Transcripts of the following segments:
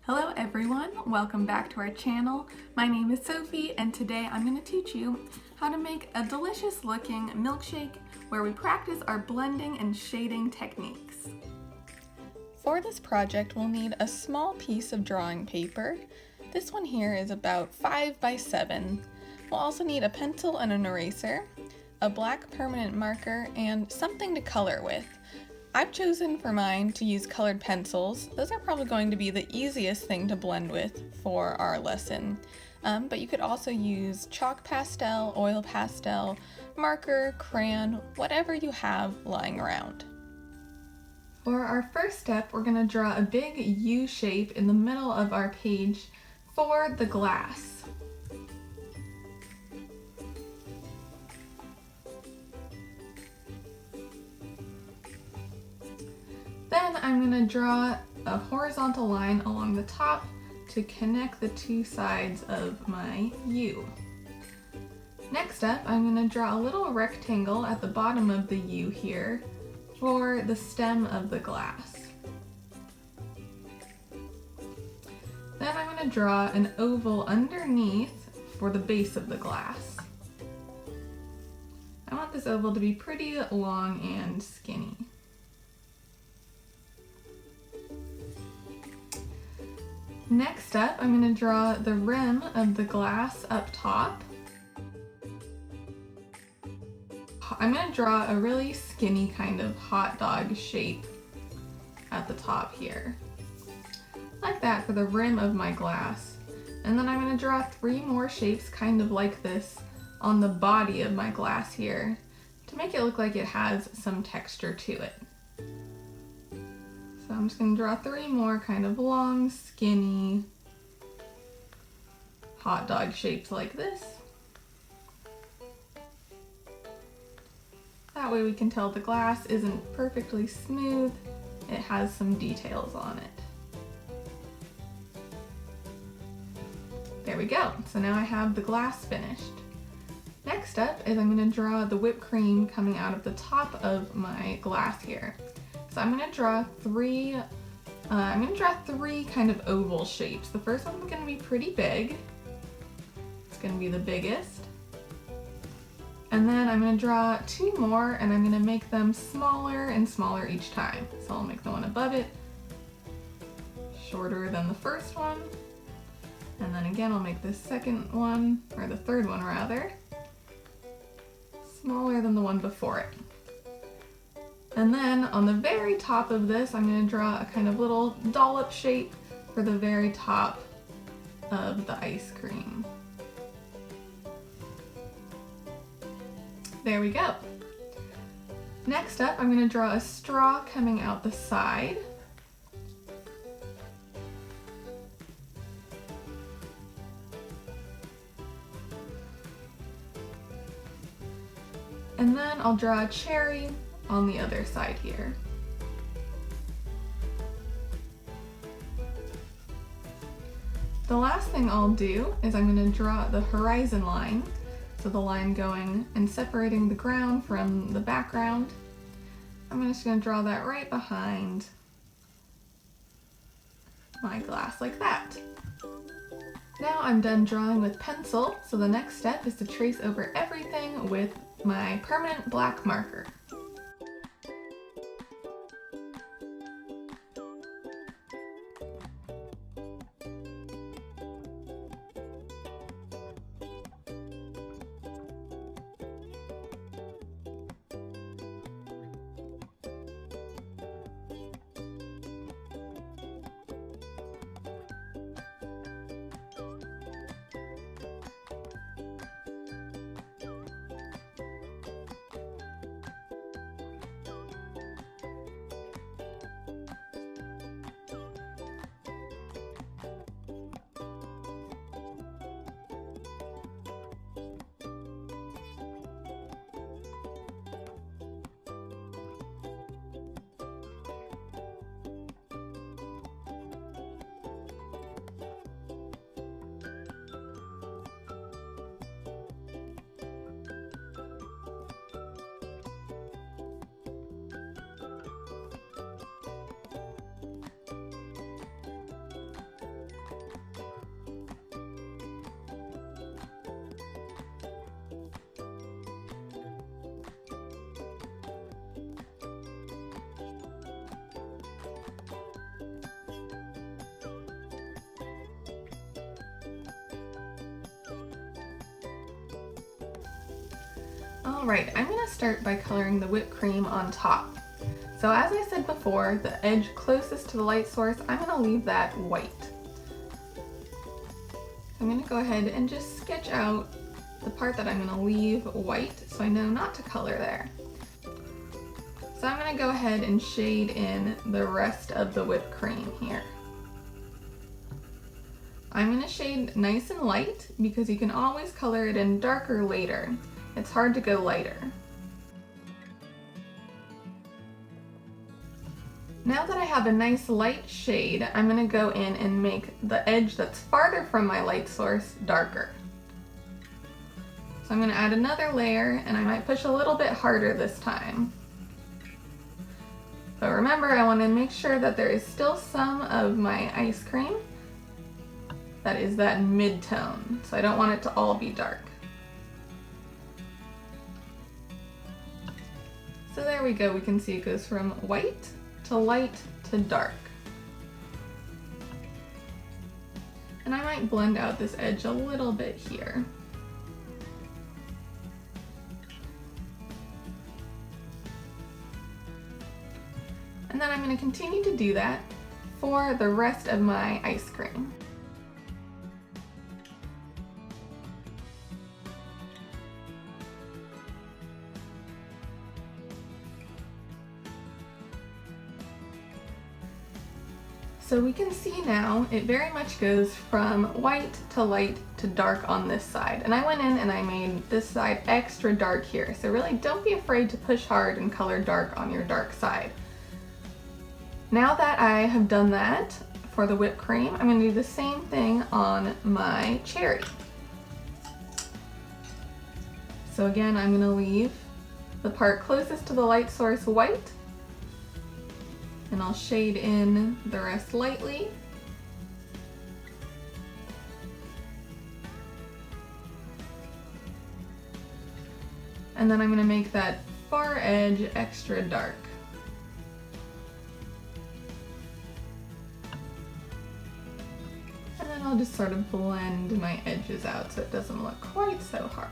Hello everyone, welcome back to our channel. My name is Sophie and today I'm going to teach you how to make a delicious looking milkshake where we practice our blending and shading techniques. For this project we'll need a small piece of drawing paper. This one here is about 5 by 7. We'll also need a pencil and an eraser, a black permanent marker, and something to color with. I've chosen for mine to use colored pencils. Those are probably going to be the easiest thing to blend with for our lesson. But you could also use chalk pastel, oil pastel, marker, crayon, whatever you have lying around. For our first step, we're going to draw a big U shape in the middle of our page for the glass. Then I'm going to draw a horizontal line along the top to connect the two sides of my U. Next up, I'm going to draw a little rectangle at the bottom of the U here for the stem of the glass. Then I'm going to draw an oval underneath for the base of the glass. I want this oval to be pretty long and skinny. Next up, I'm going to draw the rim of the glass up top. I'm going to draw a really skinny kind of hot dog shape at the top here. Like that for the rim of my glass. And then I'm going to draw 3 more shapes kind of like this on the body of my glass here to make it look like it has some texture to it. So I'm just going to draw 3 more kind of long, skinny hot dog shapes like this. That way we can tell the glass isn't perfectly smooth, it has some details on it. There we go, so now I have the glass finished. Next up is I'm going to draw the whipped cream coming out of the top of my glass here. So I'm going to draw three kind of oval shapes. The first one's going to be pretty big. It's going to be the biggest. And then I'm going to draw 2 more and I'm going to make them smaller and smaller each time. So I'll make the one above it shorter than the first one. And then again I'll make the second one, or the third one rather, smaller than the one before it. And then on the very top of this, I'm going to draw a kind of little dollop shape for the very top of the ice cream. There we go. Next up, I'm going to draw a straw coming out the side. And then I'll draw a cherry on the other side here. The last thing I'll do is I'm going to draw the horizon line, so the line going and separating the ground from the background. I'm just going to draw that right behind my glass like that. Now I'm done drawing with pencil, so the next step is to trace over everything with my permanent black marker. Alright, I'm going to start by coloring the whipped cream on top. So as I said before, the edge closest to the light source, I'm going to leave that white. I'm going to go ahead and just sketch out the part that I'm going to leave white so I know not to color there. So I'm going to go ahead and shade in the rest of the whipped cream here. I'm going to shade nice and light because you can always color it in darker later. It's hard to go lighter. Now that I have a nice light shade, I'm going to go in and make the edge that's farther from my light source darker. So I'm going to add another layer, and I might push a little bit harder this time. But remember, I want to make sure that there is still some of my ice cream that is that mid-tone, so I don't want it to all be dark. So there we go, we can see it goes from white to light to dark. And I might blend out this edge a little bit here. And then I'm going to continue to do that for the rest of my ice cream. So we can see now it very much goes from white to light to dark on this side. And I went in and I made this side extra dark here. So really don't be afraid to push hard and color dark on your dark side. Now that I have done that for the whipped cream, I'm going to do the same thing on my cherry. So again, I'm going to leave the part closest to the light source white. And I'll shade in the rest lightly. And then I'm going to make that far edge extra dark. And then I'll just sort of blend my edges out so it doesn't look quite so harsh.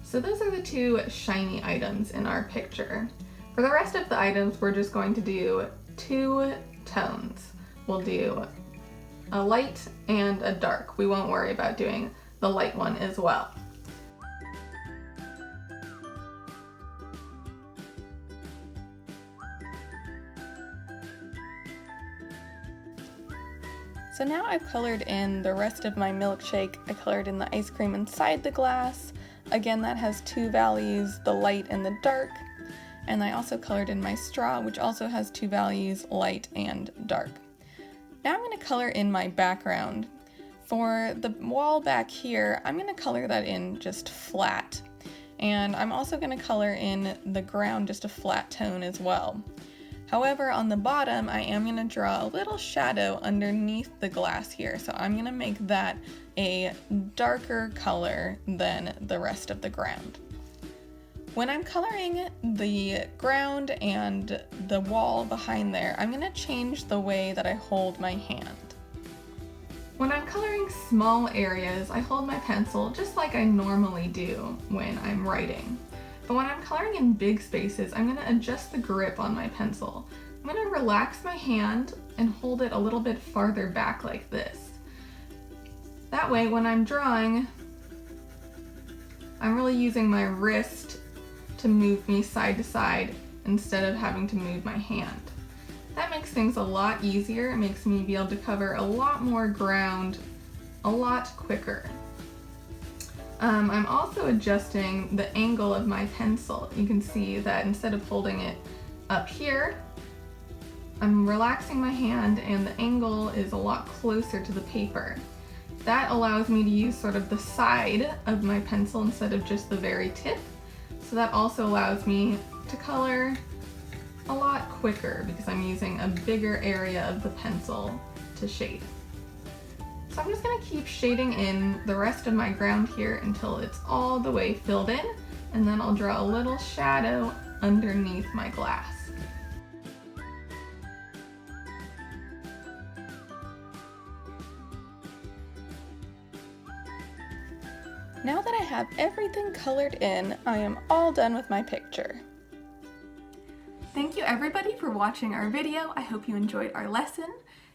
So those are the two shiny items in our picture. For the rest of the items, we're just going to do two tones. We'll do a light and a dark. We won't worry about doing the light one as well. So now I've colored in the rest of my milkshake. I colored in the ice cream inside the glass. Again, that has two values, the light and the dark. And I also colored in my straw, which also has two values, light and dark. Now I'm going to color in my background. For the wall back here, I'm going to color that in just flat. And I'm also going to color in the ground just a flat tone as well. However, on the bottom, I am going to draw a little shadow underneath the glass here. So I'm going to make that a darker color than the rest of the ground. When I'm coloring the ground and the wall behind there, I'm going to change the way that I hold my hand. When I'm coloring small areas, I hold my pencil just like I normally do when I'm writing. But when I'm coloring in big spaces, I'm going to adjust the grip on my pencil. I'm going to relax my hand and hold it a little bit farther back like this. That way, when I'm drawing, I'm really using my wrist to move me side to side instead of having to move my hand. That makes things a lot easier. It makes me be able to cover a lot more ground a lot quicker. I'm also adjusting the angle of my pencil. You can see that instead of holding it up here, I'm relaxing my hand and the angle is a lot closer to the paper. That allows me to use sort of the side of my pencil instead of just the very tip. So that also allows me to color a lot quicker because I'm using a bigger area of the pencil to shade. So I'm just going to keep shading in the rest of my ground here until it's all the way filled in, and then I'll draw a little shadow underneath my glass. Now that I have everything colored in, I am all done with my picture. Thank you everybody for watching our video. I hope you enjoyed our lesson.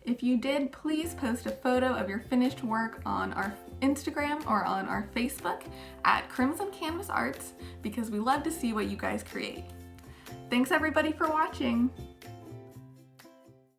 If you did, please post a photo of your finished work on our Instagram or on our Facebook at Crimson Canvas Arts because we love to see what you guys create. Thanks everybody for watching.